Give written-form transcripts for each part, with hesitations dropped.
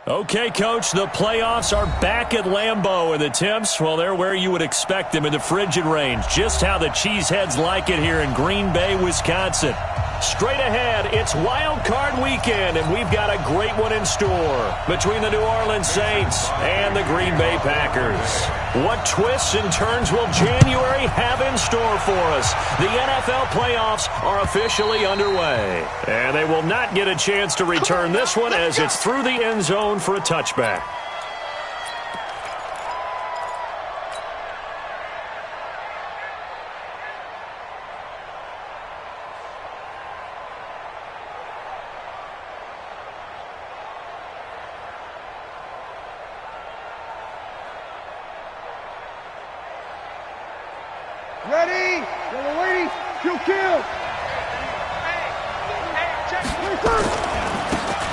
Okay, Coach, the playoffs are back at Lambeau, and the temps, well, they're where you would expect them in the frigid range. Just how the Cheeseheads like it here in Green Bay, Wisconsin. Straight ahead, it's Wild Card Weekend, and we've got a great one in store between the New Orleans Saints and the Green Bay Packers. What twists and turns will January have in store for us? The NFL playoffs are officially underway, and they will not get a chance to return this one as it's through the end zone for a touchback. Ready? Yellow lady, kill.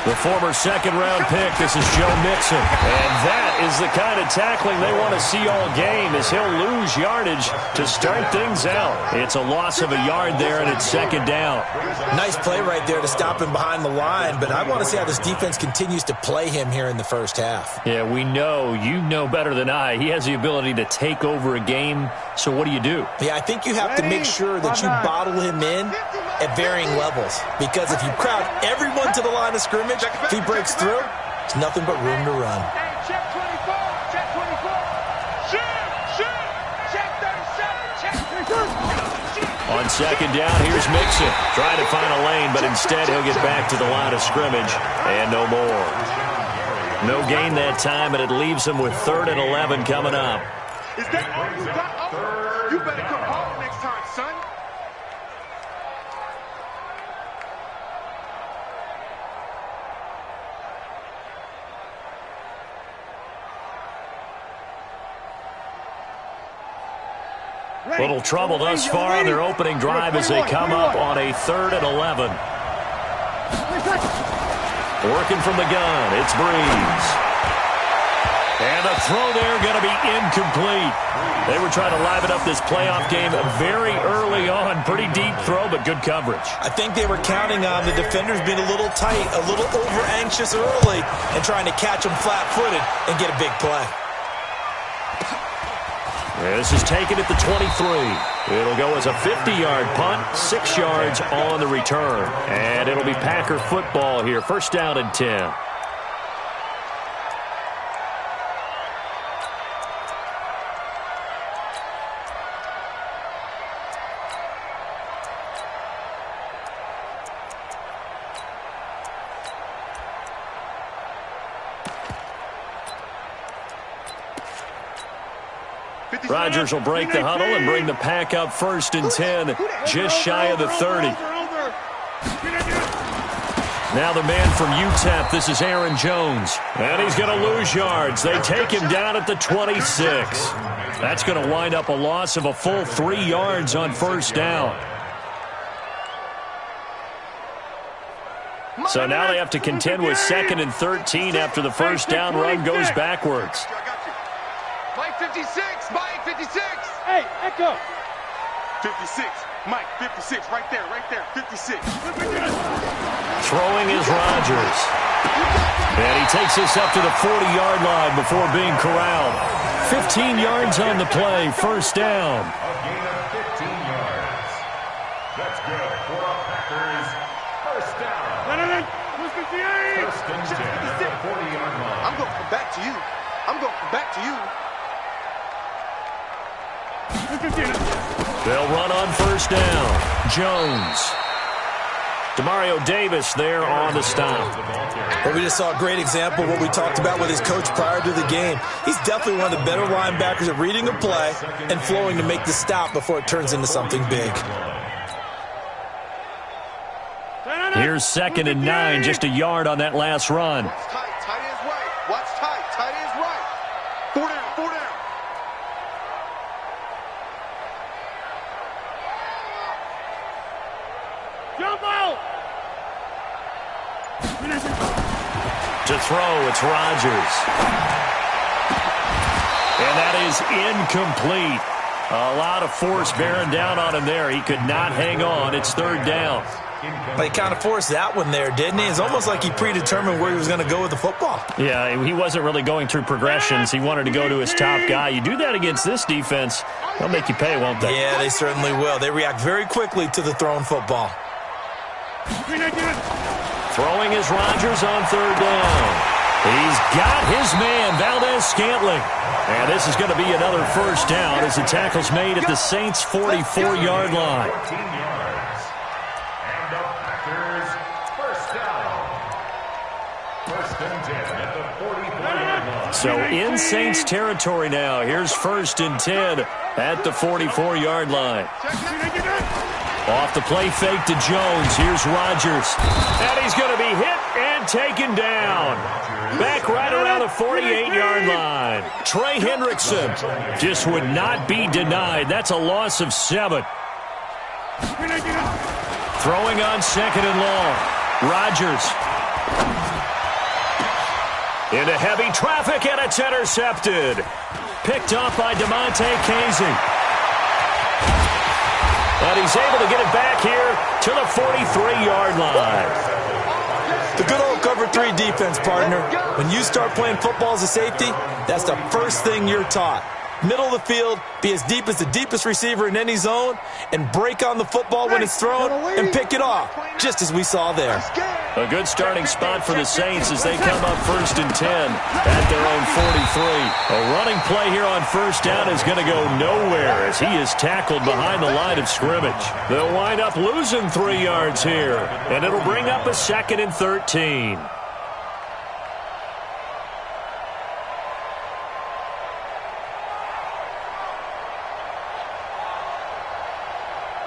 The former second-round pick, this is Joe Mixon. And that is the kind of tackling they want to see all game as he'll lose yardage to start things out. It's a loss of a yard there, and it's second down. Nice play right there to stop him behind the line, but I want to see how this defense continues to play him here in the first half. Yeah, we know. You know better than I. He has the ability to take over a game, so what do you do? Yeah, I think you have to make sure that you bottle him in at varying levels, because if you crowd everyone to the line of scrimmage, if he breaks through, there's nothing but room to run. Check 24, check 24. Shoot, check 37, check. On second down, here's Mixon. Trying to find a lane, but instead he'll get back to the line of scrimmage, and no more. No gain that time, and it leaves him with 3rd and 11 coming up. Is that all you got? You better come home next time, son. Little trouble thus far on their opening drive as they come up on a 3rd and 11. Working from the gun, it's Breeze. And a throw there going to be incomplete. They were trying to liven up this playoff game very early on. Pretty deep throw, but good coverage. I think they were counting on the defenders being a little tight, a little over-anxious early, and trying to catch them flat-footed and get a big play. This is taken at the 23. It'll go as a 50-yard punt, 6 yards on the return. And it'll be Packer football here. First down and 10. Rodgers will break the huddle and bring the Pack up 1st and 10, just shy of the 30. Now the man from UTEP, this is Aaron Jones. And he's going to lose yards. They take him down at the 26. That's going to wind up a loss of a full 3 yards on 1st down. So now they have to contend with 2nd and 13 after the first down run goes backwards. Mike 56, Mike 56. Hey, Echo. 56, Mike 56, right there, 56. Throwing is Rodgers. And he takes this up to the 40-yard line before being corralled. 15 yards on the play, 1st down. A gain of 15 yards. That's good for the Packers. 1st down. 1st and 10 at the 40-yard line. I'm going to come back to you. They'll run on 1st down. Jones. Demario Davis there on the stop. Well, we just saw a great example of what we talked about with his coach prior to the game. He's definitely one of the better linebackers at reading a play and flowing to make the stop before it turns into something big. Here's 2nd and 9, just a yard on that last run. Watch tight ends right. Watch tight ends right. 4 down. Jump out! To throw, it's Rodgers. And that is incomplete. A lot of force bearing down on him there. He could not hang on. It's 3rd down. He kind of forced that one there, didn't he? It's almost like he predetermined where he was going to go with the football. Yeah, he wasn't really going through progressions. He wanted to go to his top guy. You do that against this defense, they'll make you pay, won't they? Yeah, they certainly will. They react very quickly to the thrown football. Throwing is Rodgers on third down. He's got his man, Valdez-Scantling. And this is going to be another first down as the tackle's made at the Saints' 44-yard line. So in Saints territory now. Here's 1st and 10 at the 44-yard line. Off the play fake to Jones. Here's Rodgers. And he's going to be hit and taken down. Back right around the 48-yard line. Trey Hendrickson just would not be denied. That's a loss of 7. Throwing on 2nd and long. Rodgers. Into heavy traffic, and it's intercepted. Picked off by DeMonte Casey. And he's able to get it back here to the 43-yard line. The good old cover 3 defense, partner. When you start playing football as a safety, that's the first thing you're taught. Middle of the field, be as deep as the deepest receiver in any zone, and break on the football when it's thrown and pick it off, just as we saw there. A good starting spot for the Saints as they come up 1st and 10 at their own 43. A running play here on first down is going to go nowhere as he is tackled behind the line of scrimmage. They'll wind up losing 3 yards here, and it'll bring up a 2nd and 13.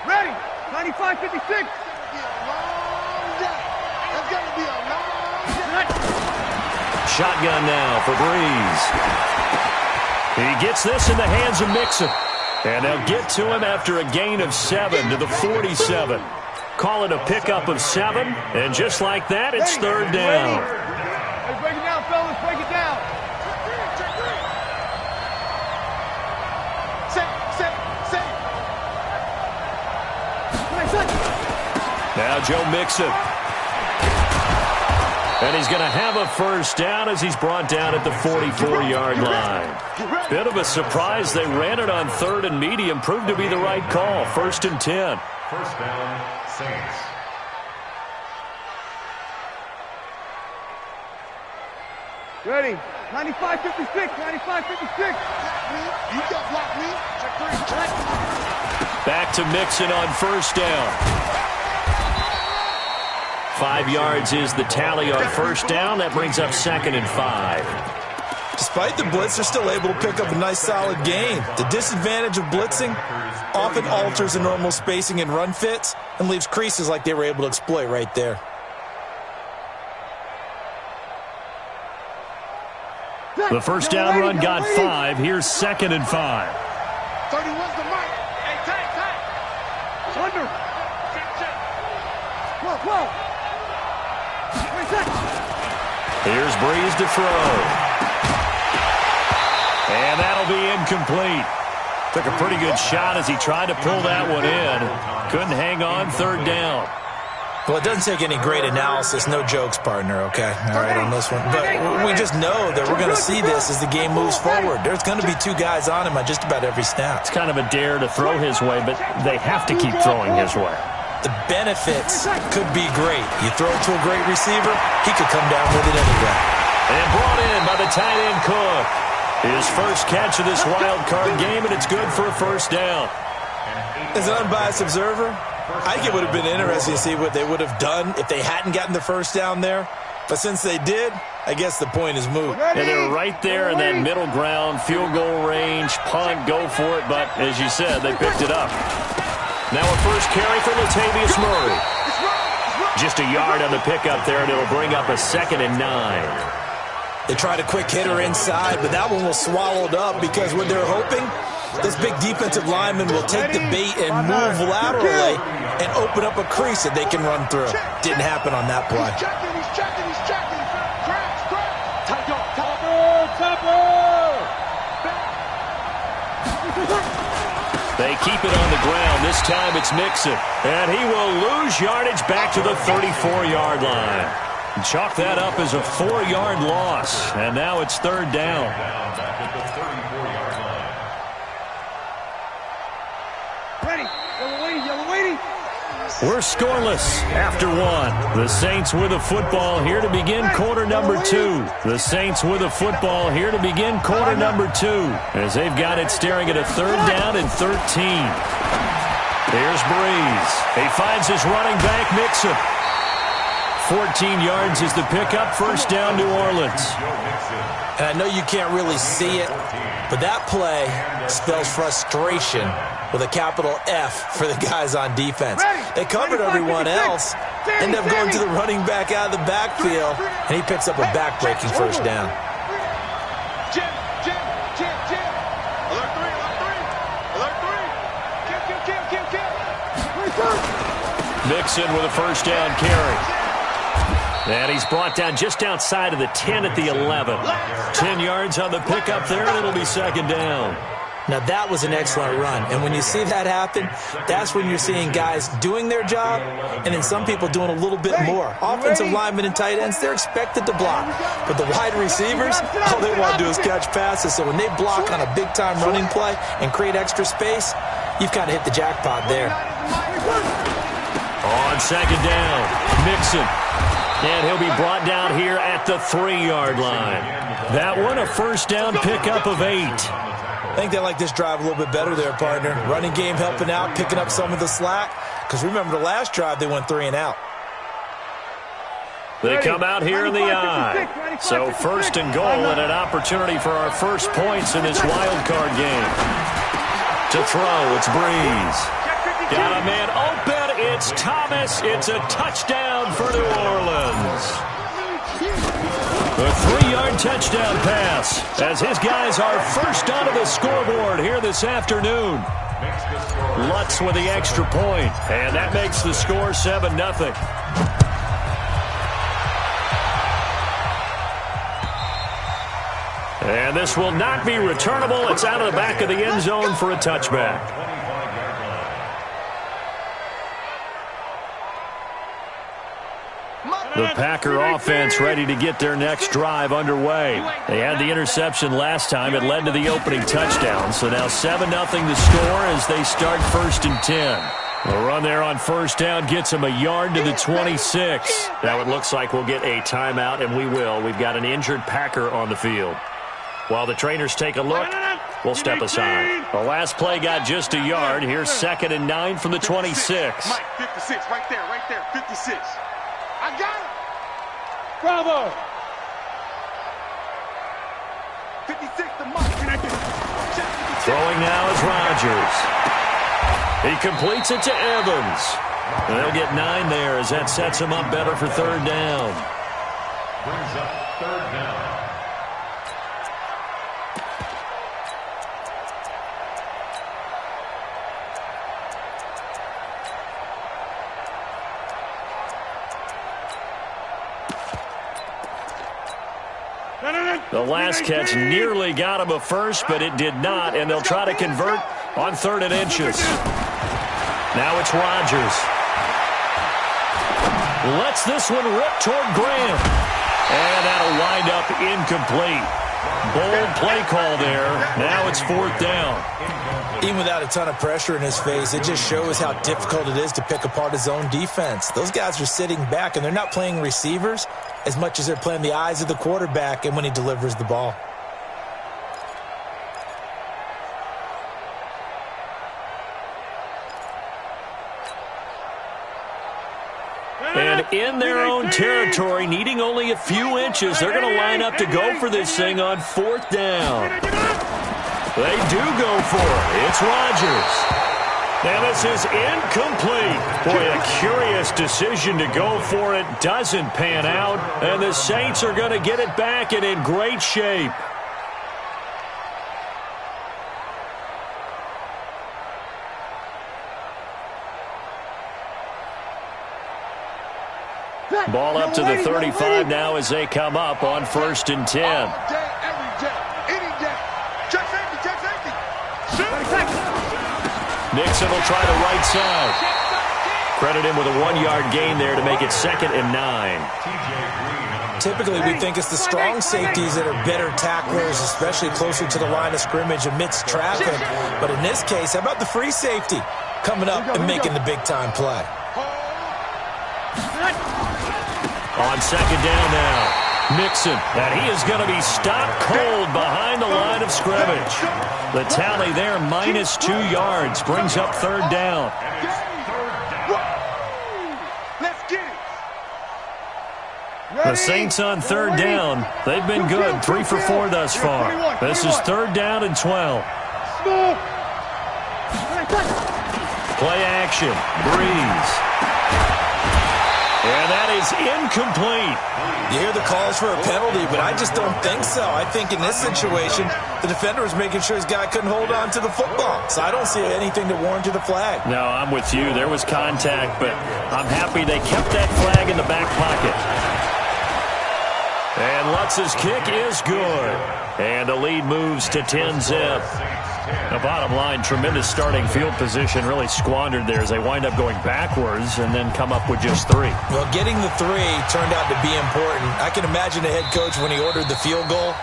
Ready, 95-56. Shotgun now for Breeze. He gets this in the hands of Mixon. And they'll get to him after a gain of 7 to the 47. Call it a pickup of 7. And just like that, it's 3rd down. Hey, break it down, fellas. Break it down. Now Joe Mixon. And he's going to have a first down as he's brought down at the 44-yard line. Bit of a surprise. They ran it on 3rd and medium. Proved to be the right call. 1st and 10. First down, Saints. Ready, 95-56. 95-56. You got block me. Check 3. Back to Mixon on first down. 5 yards is the tally on first down. That brings up 2nd and 5. Despite the blitz, they're still able to pick up a nice, solid gain. The disadvantage of blitzing often alters the normal spacing and run fits and leaves creases like they were able to exploit right there. The first down run got 5. Here's 2nd and 5. 31's the mark. Hey, tight. Under. Whoa. Here's Breeze to throw. And that'll be incomplete. Took a pretty good shot as he tried to pull that one in. Couldn't hang on 3rd down. Well, it doesn't take any great analysis. No jokes, partner, okay? All right, on this one. But we just know that we're going to see this as the game moves forward. There's going to be 2 guys on him on just about every snap. It's kind of a dare to throw his way, but they have to keep throwing his way. The benefits could be great. You throw it to a great receiver, he could come down with it anyway. And brought in by the tight end Cook. His first catch of this wild card game, and it's good for a first down. As an unbiased observer, I think it would have been interesting to see what they would have done if they hadn't gotten the first down there. But since they did, I guess the point is moot. And they're right there in that middle ground, field goal range, punt, go for it. But as you said, they picked it up. Now a first carry for Latavius Murray. Just a yard on the pickup there, and it'll bring up a 2nd and 9. They tried a quick hitter inside, but that one was swallowed up because what they're hoping, this big defensive lineman will take the bait and move laterally and open up a crease that they can run through. Didn't happen on that play. He's checking. They keep it on the ground. This time it's Mixon. And he will lose yardage back to the 34-yard line. Chalk that up as a 4-yard loss. And now it's third down. Back at the 34-yard line. Ready. Yellow waiting. We're scoreless after one. The Saints with a football here to begin quarter number 2. The Saints with a football here to begin quarter number 2. As they've got it staring at a third down and 13. Here's Breeze. He finds his running back, Mixon. 14 yards is the pickup. First down, New Orleans. And I know you can't really see it, but that play spells frustration with a capital F for the guys on defense. They covered everyone else, end up going to the running back out of the backfield, and he picks up a back-breaking first down. Jim. Alert 3. Mixon with a first down carry. And he's brought down just outside of the 10 at the 11. 10 yards on the pickup there, and it'll be second down. Now, that was an excellent run. And when you see that happen, that's when you're seeing guys doing their job and then some people doing a little bit more. Offensive linemen and tight ends, they're expected to block. But the wide receivers, all they want to do is catch passes. So when they block on a big-time running play and create extra space, you've kind of hit the jackpot there. On second down, Mixon. And he'll be brought down here at the 3-yard line. That one, a first down pickup of 8. I think they like this drive a little bit better there, partner. Running game helping out, picking up some of the slack. Because remember, the last drive, they went 3 and out. They come out here in the I. So first and goal and an opportunity for our first points in this wild card game. To throw, it's Breeze. Got a man open. It's Thomas. It's a touchdown for New Orleans. A 3-yard touchdown pass as his guys are first onto the scoreboard here this afternoon. Lutz with the extra point, and that makes the score 7-0. And this will not be returnable. It's out of the back of the end zone for a touchback. The Packer offense ready to get their next drive underway. They had the interception last time. It led to the opening touchdown. So now 7-0 the score as they start first and 10. The run there on first down gets them a yard to the 26. Now it looks like we'll get a timeout, and we will. We've got an injured Packer on the field. While the trainers take a look, we'll step aside. The last play got just a yard. Here's 2nd and 9 from the 26. Mike, 56, right there, 56. I got it. Bravo. 56 to Mike. Throwing now is Rodgers. He completes it to Evans. And they'll get 9 there as that sets him up better for third down. Brings up third down. The last catch nearly got him a first, but it did not, and they'll try to convert on 3rd and inches. Now it's Rodgers. Lets this one rip toward Graham. And that'll wind up incomplete. Bold play call there. Now it's 4th down. Even without a ton of pressure in his face, it just shows how difficult it is to pick apart his own defense. Those guys are sitting back, and they're not playing receivers as much as they're playing the eyes of the quarterback and when he delivers the ball. And in their own territory, needing only a few inches, they're going to line up to go for this thing on 4th down. They do go for it. It's Rodgers. And this is incomplete. Boy, a curious decision to go for it. Doesn't pan out. And the Saints are going to get it back and in great shape. Ball up to the 35 now as they come up on 1st and 10. All day, every day, any day. Check safety. Nixon will try the right side. Credit him with a 1-yard gain there to make it 2nd and 9. Typically, we think it's the strong safeties that are better tacklers, especially closer to the line of scrimmage amidst traffic. But in this case, how about the free safety coming up and making the big-time play? On 2nd down now. Nixon, and he is going to be stopped cold behind the line of scrimmage. The tally there, -2 yards, brings up 3rd down. The Saints on 3rd down. They've been good, 3 for 4 thus far. This is 3rd down and 12. Play action, Breeze. And that is incomplete. You hear the calls for a penalty, but I just don't think so. I think in this situation, the defender was making sure his guy couldn't hold on to the football. So I don't see anything to warrant the flag. No, I'm with you. There was contact, but I'm happy they kept that flag in the back pocket. And Lutz's kick is good. And the lead moves to 10-zip. The bottom line, tremendous starting field position, really squandered there as they wind up going backwards and then come up with just 3. Well, getting the 3 turned out to be important. I can imagine the head coach when he ordered the field goal.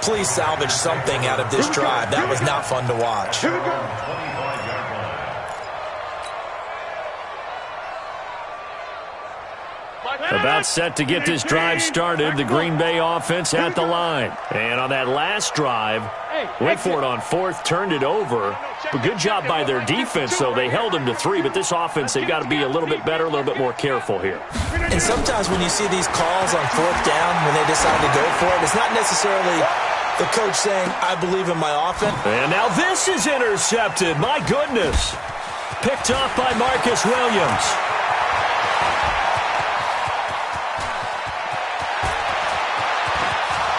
Please salvage something out of this drive. That was not fun to watch. About set to get this drive started, the Green Bay offense at the line. And on that last drive, went for it on 4th, turned it over. But good job by their defense, though. They held them to 3, but this offense, they've got to be a little bit better, a little bit more careful here. And sometimes when you see these calls on 4th down, when they decide to go for it, it's not necessarily the coach saying, I believe in my offense. And now this is intercepted. My goodness. Picked off by Marcus Williams.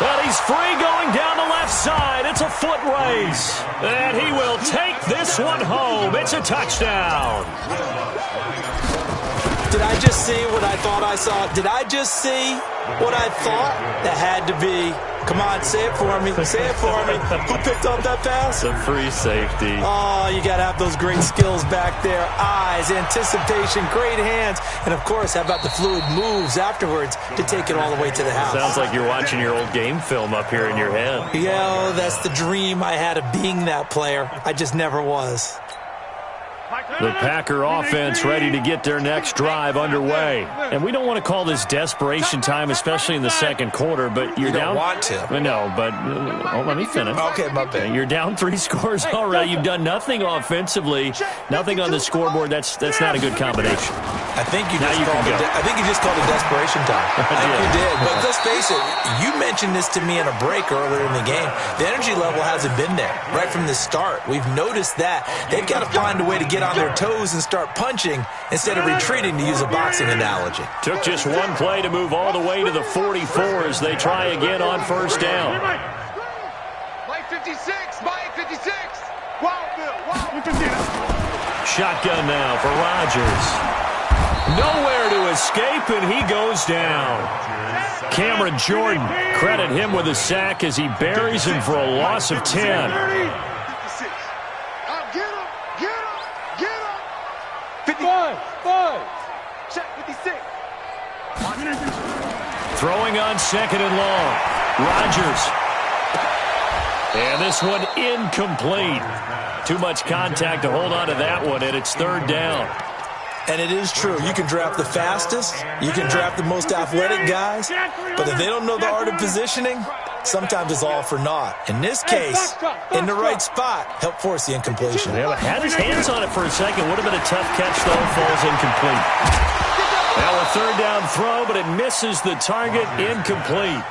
But he's free going down the left side. It's a foot race. And he will take this one home. It's a touchdown. Did I just see what I thought I saw? Did I just see what I thought? That had to be. Come on, say it for me. Say it for me. Who picked up that pass? The free safety. Oh, you got to have those great skills back there. Eyes, anticipation, great hands. And, of course, how about the fluid moves afterwards to take it all the way to the house? Sounds like you're watching your old game film up here in your head. Yeah, that's the dream I had of being that player. I just never was. The Packer offense ready to get their next drive underway. And we don't want to call this desperation time, especially in the second quarter, but you're down. You don't want to. No, but let me finish. Okay, my bad. You're down 3 scores already. You've done nothing offensively, nothing on the scoreboard. That's not a good combination. I think you just called it desperation time. I think you did. But let's face it, you mentioned this to me in a break earlier in the game. The energy level hasn't been there right from the start. We've noticed that. They've got to find a way to get on their toes and start punching instead of retreating, to use a boxing analogy. Took just one play to move all the way to the 44 as they try again on 1st down. Mike 56, Mike 56. Shotgun now for Rodgers. Nowhere to escape, and he goes down. Cameron Jordan, credit him with a sack as he buries him for a loss of 10. 55. Check 56. Throwing on 2nd and long. Rodgers. And this one incomplete. Too much contact to hold on to that one, and it's 3rd down. And it is true. You can draft the fastest. You can draft the most athletic guys. But if they don't know the art of positioning, sometimes it's all for naught. In this case, in the right spot, help force the incompletion. Yeah, had his hands on it for a second. Would have been a tough catch, though. Falls incomplete. Now a 3rd down throw, but it misses the target. Incomplete.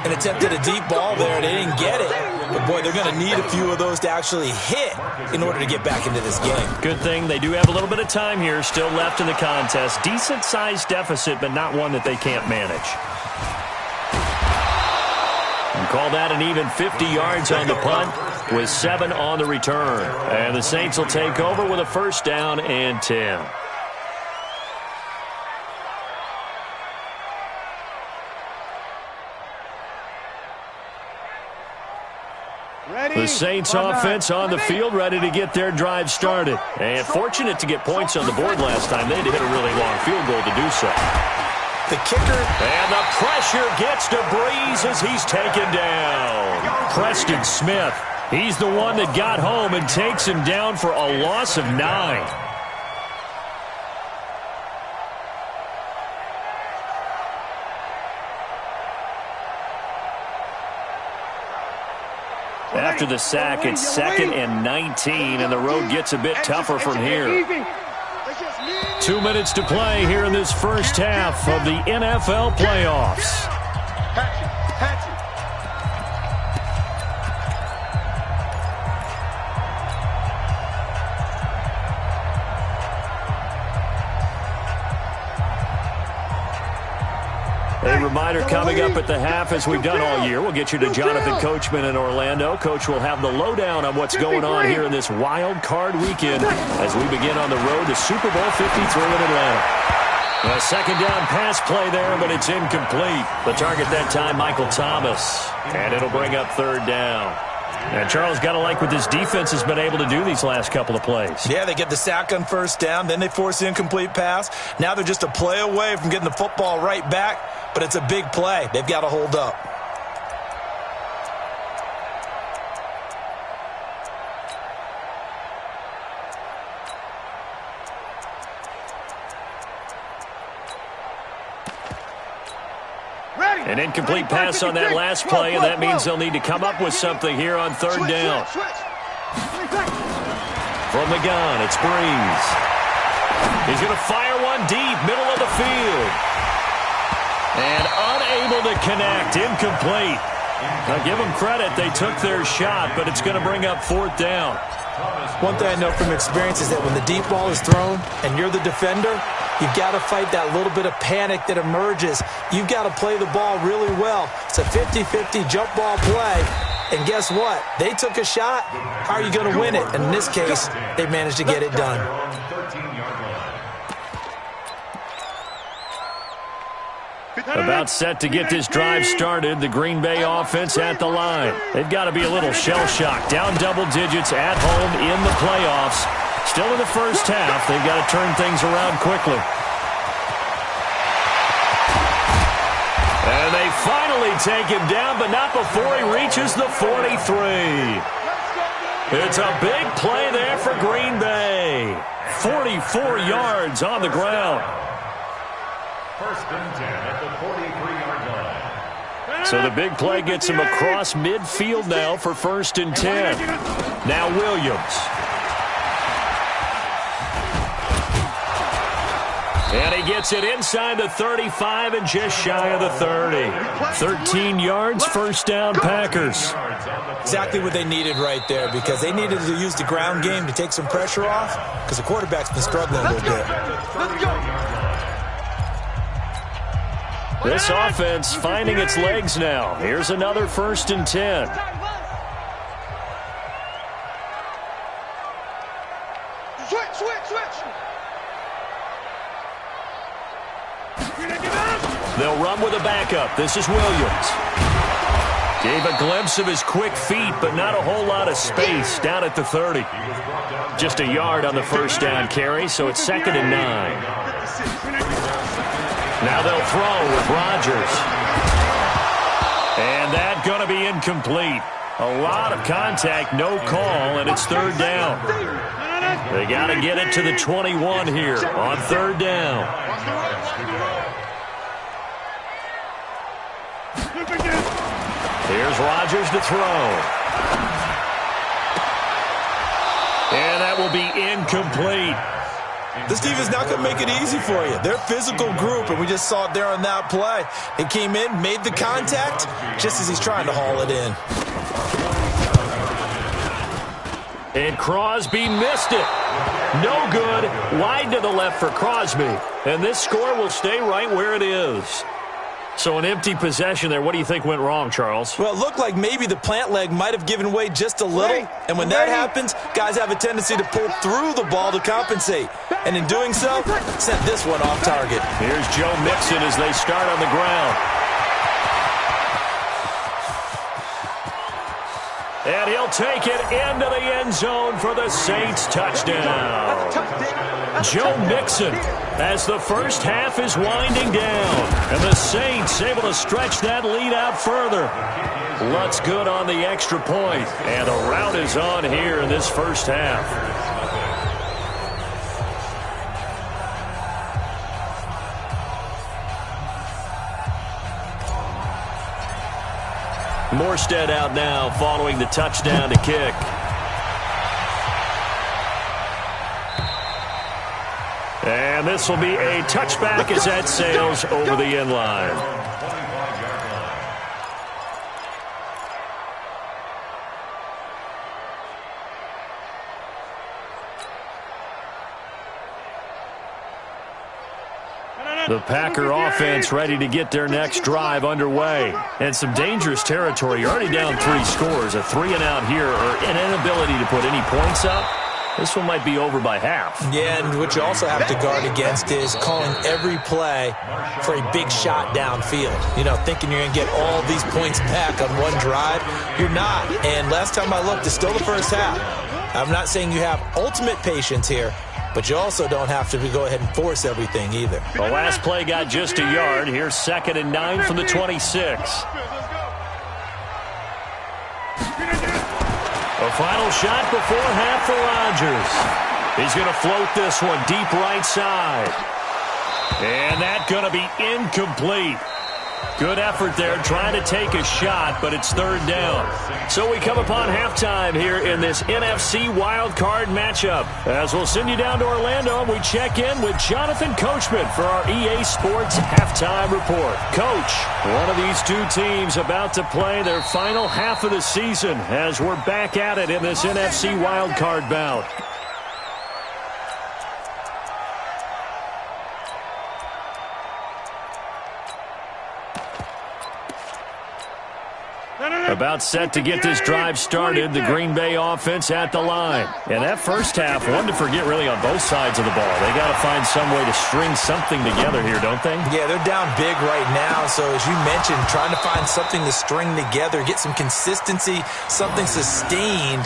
And attempted a deep ball there. They didn't get it. But, boy, they're going to need a few of those to actually hit in order to get back into this game. Good thing they do have a little bit of time here still left in the contest. Decent-sized deficit, but not one that they can't manage. And call that an even 50 yards on the punt with 7 on the return. And the Saints will take over with a 1st down and 10. The Saints offense on the field, ready to get their drive started. And fortunate to get points on the board last time. They had to hit a really long field goal to do so. The kicker. And the pressure gets to Breeze as he's taken down. Preston Smith. He's the one that got home and takes him down for a loss of 9. After the sack, it's 2nd and 19, and the road gets a bit tougher from here. 2 minutes to play here in this first half of the NFL playoffs. A reminder coming up at the half, as we've done all year. We'll get you to Jonathan Coachman in Orlando. Coach will have the lowdown on what's going on here in this wild card weekend as we begin on the road to Super Bowl 53 in Atlanta. A second down pass play there, but it's incomplete. The target that time, Michael Thomas. And it'll bring up 3rd down. And Charles, got to like what this defense has been able to do these last couple of plays. Yeah, they get the sack on 1st down, then they force the incomplete pass. Now they're just a play away from getting the football right back, but it's a big play. They've got to hold up. An incomplete pass on that last play, and that means they'll need to come up with something here on 3rd down. From the gun, it's Breeze. He's going to fire one deep, middle of the field. And unable to connect, incomplete. Now give them credit, they took their shot, but it's going to bring up 4th down. One thing I know from experience is that when the deep ball is thrown and you're the defender, you've got to fight that little bit of panic that emerges. You've got to play the ball really well. It's a 50-50 jump ball play. And guess what? They took a shot. How are you going to win it? And in this case, they managed to get it done. About set to get this drive started. The Green Bay offense at the line. They've got to be a little shell-shocked. Down double digits at home in the playoffs. Still in the first half. They've got to turn things around quickly. And they finally take him down, but not before he reaches the 43. It's a big play there for Green Bay. 44 yards on the ground. 1st and 10 at the 43-yard line. So the big play gets him across midfield now for 1st and 10. Now Williams. And he gets it inside the 35 and just shy of the 30. 13 yards, 1st down, Packers. Exactly what they needed right there, because they needed to use the ground game to take some pressure off, because the quarterback's been struggling a little bit. Let's go. This offense finding its legs now. Here's another 1st and 10. Switch. They'll run with a backup. This is Williams. Gave a glimpse of his quick feet, but not a whole lot of space down at the 30. Just a yard on the 1st down carry, so it's 2nd and 9. Now they'll throw with Rodgers. And that's going to be incomplete. A lot of contact, no call, and it's 3rd down. They got to get it to the 21 here on 3rd down. Here's Rodgers to throw. And that will be incomplete. This defense is not going to make it easy for you. They're a physical group, and we just saw it there on that play. It came in, made the contact, just as he's trying to haul it in. And Crosby missed it. No good. Wide to the left for Crosby. And this score will stay right where it is. So an empty possession there. What do you think went wrong, Charles? Well, it looked like maybe the plant leg might have given way just a little. And when that happens, guys have a tendency to pull through the ball to compensate. And in doing so, sent this one off target. Here's Joe Mixon as they start on the ground. And he'll take it into the end zone for the Saints touchdown. Joe Mixon as the first half is winding down. And the Saints able to stretch that lead out further. Lutz good on the extra point. And the rout is on here in this first half. Morstead out now following the touchdown to kick. And this will be a touchback as that sails over the end line. The Packer offense ready to get their next drive underway. And some dangerous territory. You're already down 3 scores. A 3-and-out here or an inability to put any points up. This one might be over by half. Yeah, and what you also have to guard against is calling every play for a big shot downfield. You know, thinking you're going to get all these points back on one drive. You're not. And last time I looked, it's still the first half. I'm not saying you have ultimate patience here, but you also don't have to go ahead and force everything either. The last play got just a yard. Here's 2nd and 9 from the 26. A final shot before half for Rodgers. He's going to float this one deep right side. And that's going to be incomplete. Good effort there trying to take a shot, but it's 3rd down. So we come upon halftime here in this NFC wildcard matchup. As we'll send you down to Orlando, and we check in with Jonathan Coachman for our EA Sports Halftime Report. Coach, one of these two teams about to play their final half of the season as we're back at it in this NFC wildcard bout. About set to get this drive started, the Green Bay offense at the line. And that first half, one to forget really on both sides of the ball. They got to find some way to string something together here, don't they? Yeah, they're down big right now. So as you mentioned, trying to find something to string together, get some consistency, something sustained,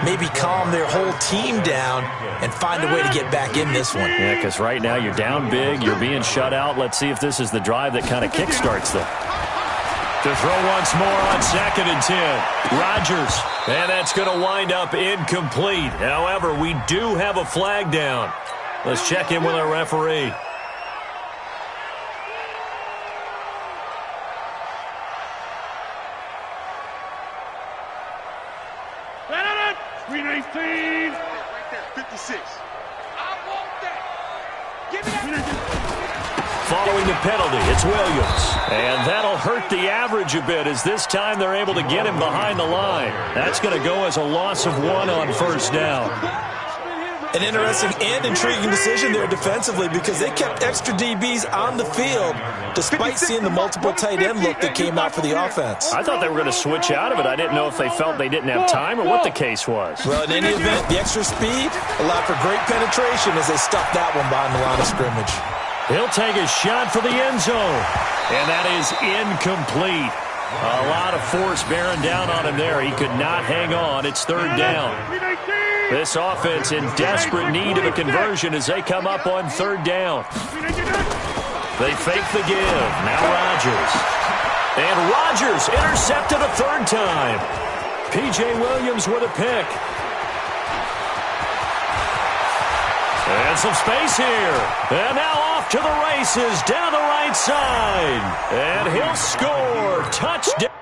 maybe calm their whole team down and find a way to get back in this one. Yeah, because right now you're down big, you're being shut out. Let's see if this is the drive that kind of kickstarts them. To throw once more on 2nd and 10. Rodgers. And that's going to wind up incomplete. However, we do have a flag down. Let's check in with our referee. Green 18. Right there, 56. I want that. Give me that. Following the penalty, it's Williams. And that'll hurt the average a bit as this time they're able to get him behind the line. That's going to go as a loss of 1 on 1st down. An interesting and intriguing decision there defensively because they kept extra DBs on the field despite seeing the multiple tight end look that came out for the offense. I thought they were going to switch out of it. I didn't know if they felt they didn't have time or what the case was. Well, in any event, the extra speed allowed for great penetration as they stuffed that one behind the line of scrimmage. He'll take a shot for the end zone. And that is incomplete. A lot of force bearing down on him there. He could not hang on. It's 3rd down. This offense in desperate need of a conversion as they come up on 3rd down. They fake the give. Now Rodgers. And Rodgers intercepted a 3rd time. P.J. Williams with a pick. And some space here. And now off to the races down the right side. And he'll score. Touchdown.